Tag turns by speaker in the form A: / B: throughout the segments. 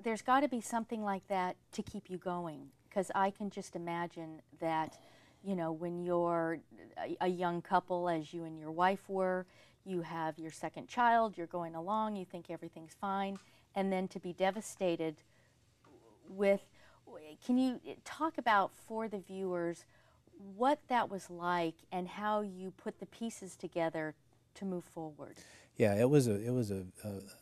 A: There's got to be something like that to keep you going, because I can just imagine that, when you're a young couple, as you and your wife were, you have your second child, you're going along, you think everything's fine, and then to be devastated with, can you talk about for the viewers what that was like and how you put the pieces together to move forward?
B: Yeah, it was a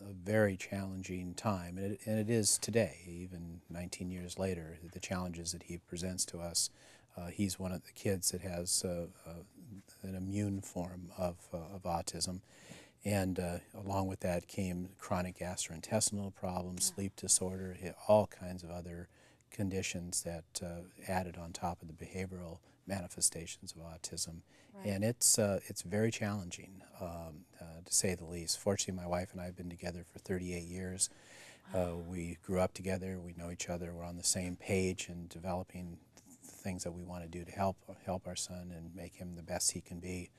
B: very challenging time, and it is today, even 19 years later. The challenges that he presents to us. He's one of the kids that has an immune form of autism, and along with that came chronic gastrointestinal problems, sleep disorder, all kinds of other conditions that added on top of the behavioral manifestations of autism. Right. And it's very challenging, to say the least. Fortunately, my wife and I have been together for 38 years. We grew up together. We know each other. We're on the same page in developing the things that we want to do to help our son and make him the best he can be.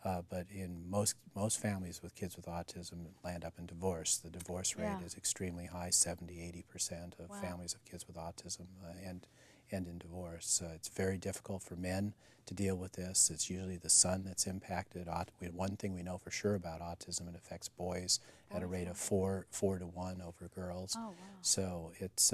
B: But in most families with kids with autism land up in divorce. The divorce rate is extremely high, 70–80% of families of kids with autism end in divorce. It's very difficult for men to deal with this. It's usually the son that's impacted. One thing we know for sure about autism, it affects boys at a rate of 4 to 1 over girls. Oh, wow. So it's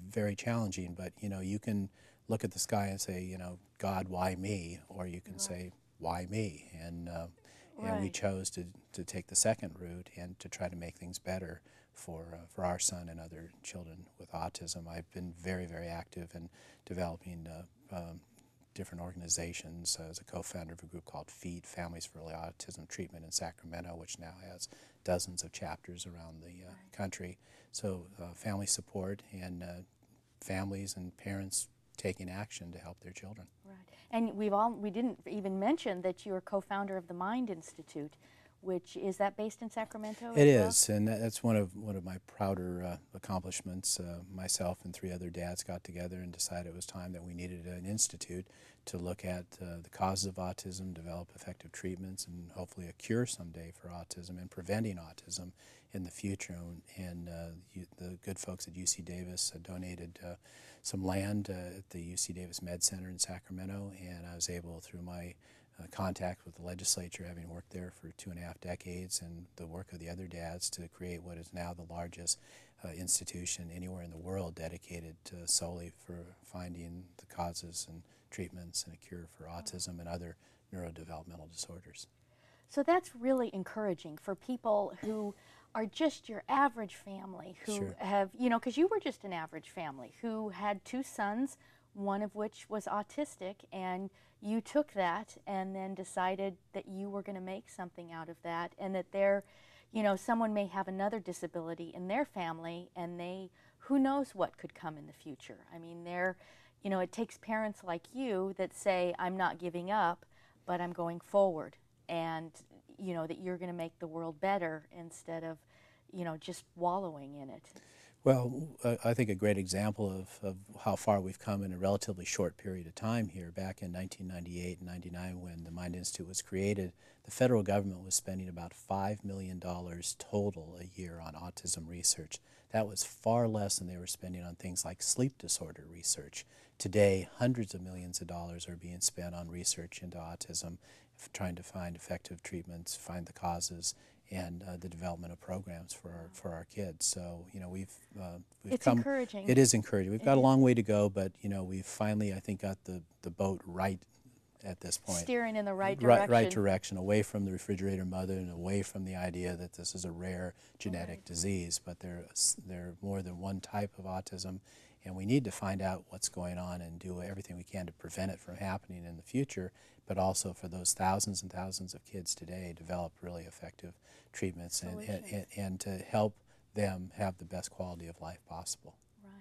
B: very challenging. But you can look at the sky and say, God, why me? Or you can say, why me? And we chose to take the second route and to try to make things better for our son and other children with autism. I've been very, very active in developing different organizations as a co-founder of a group called FEED, Families for Early Autism Treatment in Sacramento, which now has dozens of chapters around the country. So family support and families and parents taking action to help their children.
A: Right. And we didn't even mention that you're co-founder of the M.I.N.D Institute, which is that based in Sacramento?
B: It is, and that's one of my prouder accomplishments. Myself and 3 other dads got together and decided it was time that we needed an institute to look at the causes of autism, develop effective treatments, and hopefully a cure someday for autism and preventing autism in the future. And the good folks at UC Davis donated some land at the UC Davis Med Center in Sacramento, and I was able, through my contact with the legislature, having worked there for 2.5 decades, and the work of the other dads, to create what is now the largest institution anywhere in the world dedicated solely for finding the causes and treatments and a cure for autism and other neurodevelopmental disorders.
A: So that's really encouraging for people who are just your average family, who have, because you were just an average family, who had 2 sons, one of which was autistic, and you took that and then decided that you were going to make something out of that, and that someone may have another disability in their family, and who knows what could come in the future. I mean, it takes parents like you that say, I'm not giving up, but I'm going forward, and that you're going to make the world better instead of, just wallowing in it.
B: Well, I think a great example of how far we've come in a relatively short period of time here. Back in 1998 and 99, when the M.I.N.D Institute was created, the federal government was spending about $5 million total a year on autism research. That was far less than they were spending on things like sleep disorder research. Today, hundreds of millions of dollars are being spent on research into autism, trying to find effective treatments, find the causes, and the development of programs for our kids. So we've
A: it's
B: come.
A: Encouraging.
B: It is encouraging. We've got a long way to go, but we've finally, I think, got the boat right at this point.
A: Steering in the right direction.
B: Right direction, away from the refrigerator mother and away from the idea that this is a rare genetic disease. But there are more than one type of autism, and we need to find out what's going on and do everything we can to prevent it from happening in the future, but also for those thousands and thousands of kids today, develop really effective treatments and to help them have the best quality of life possible.
A: Right.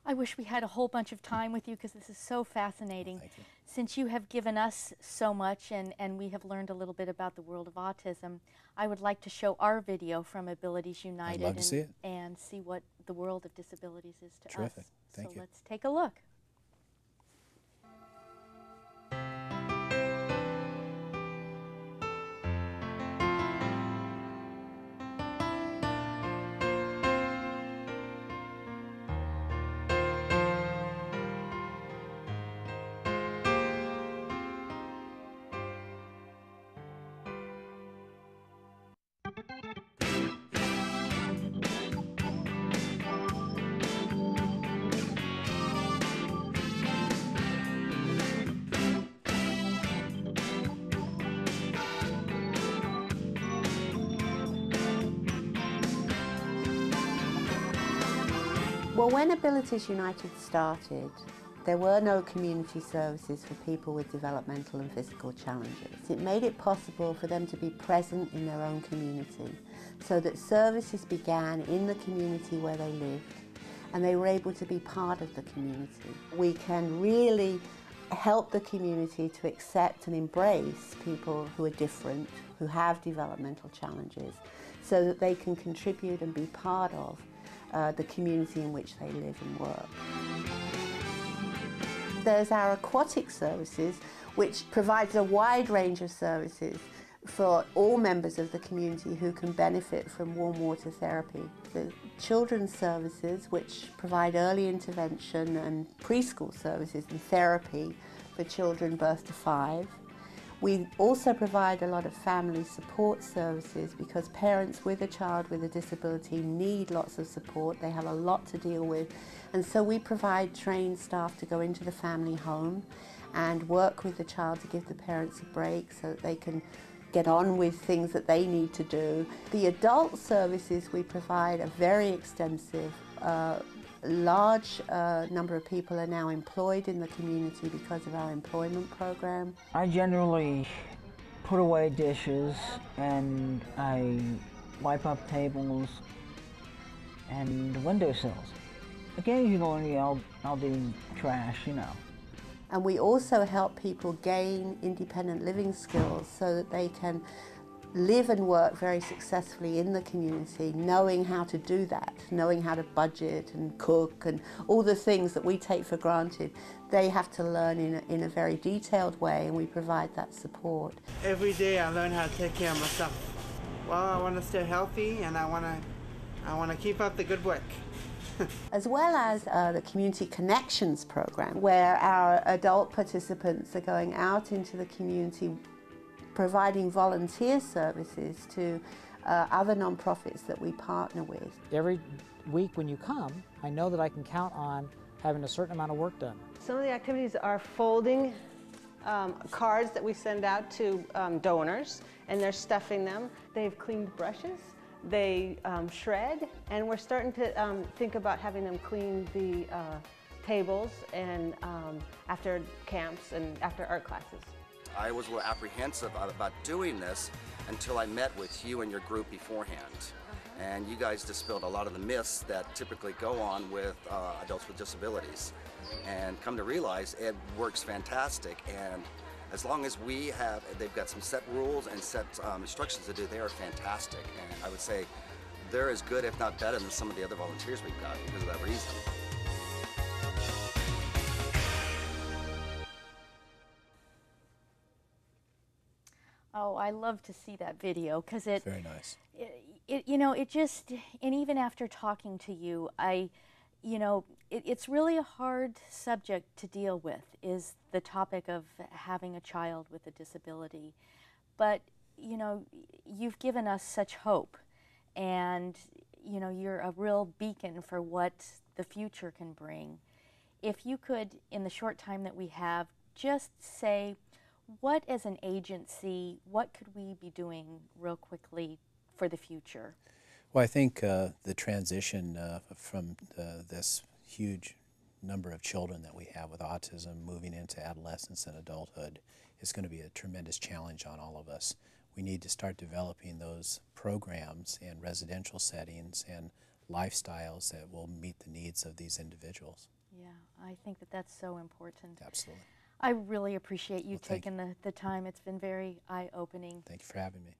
A: I wish we had a whole bunch of time with you, because this is so fascinating.
B: Thank you.
A: Since you have given us so much and we have learned a little bit about the world of autism, I would like to show our video from Abilities United.
B: I'd love to see it.
A: And see what the world of disabilities is to us.
B: Terrific. Thank you.
A: So let's take a look.
C: Well, when Abilities United started, there were no community services for people with developmental and physical challenges. It made it possible for them to be present in their own community, so that services began in the community where they lived, and they were able to be part of the community. We can really help the community to accept and embrace people who are different, who have developmental challenges, so that they can contribute and be part of the community in which they live and work. There's our Aquatic Services, which provides a wide range of services for all members of the community who can benefit from warm water therapy. The Children's Services, which provide early intervention and preschool services and therapy for children birth to 5. We also provide a lot of family support services because parents with a child with a disability need lots of support. They have a lot to deal with, and so we provide trained staff to go into the family home and work with the child to give the parents a break so that they can get on with things that they need to do. The adult services we provide are very extensive. Large number of people are now employed in the community because of our employment program.
D: I generally put away dishes and I wipe up tables and windowsills. Occasionally I'll do trash, you know.
C: And we also help people gain independent living skills so that they can live and work very successfully in the community, knowing how to do that, knowing how to budget and cook and all the things that we take for granted. They have to learn in a very detailed way, and we provide that support.
E: Every day I learn how to take care of myself. Well, I want to stay healthy and I want to keep up the good work.
C: As well as the Community Connections program, where our adult participants are going out into the community providing volunteer services to other non-profits that we partner with.
F: Every week when you come, I know that I can count on having a certain amount of work done.
G: Some of the activities are folding cards that we send out to donors, and they're stuffing them. They've cleaned brushes, they shred, and we're starting to think about having them clean the tables and after camps and after art classes.
H: I was a little apprehensive about doing this until I met with you and your group beforehand. And you guys dispelled a lot of the myths that typically go on with adults with disabilities. And come to realize it works fantastic. And as long as they've got some set rules and set instructions to do, they are fantastic. And I would say they're as good, if not better, than some of the other volunteers we've got because of that reason.
A: Oh, I love to see that video because it.
B: Very nice.
A: It just, and even after talking to you, it's really a hard subject to deal with, is the topic of having a child with a disability. But, you've given us such hope, and, you're a real beacon for what the future can bring. If you could, in the short time that we have, just say, what as an agency, what could we be doing real quickly for the future?
B: Well, I think the transition from this huge number of children that we have with autism moving into adolescence and adulthood is going to be a tremendous challenge on all of us. We need to start developing those programs in residential settings and lifestyles that will meet the needs of these individuals.
A: Yeah, I think that that's so important.
B: Absolutely.
A: I really appreciate you taking the time. It's been very eye-opening.
B: Thank you for having me.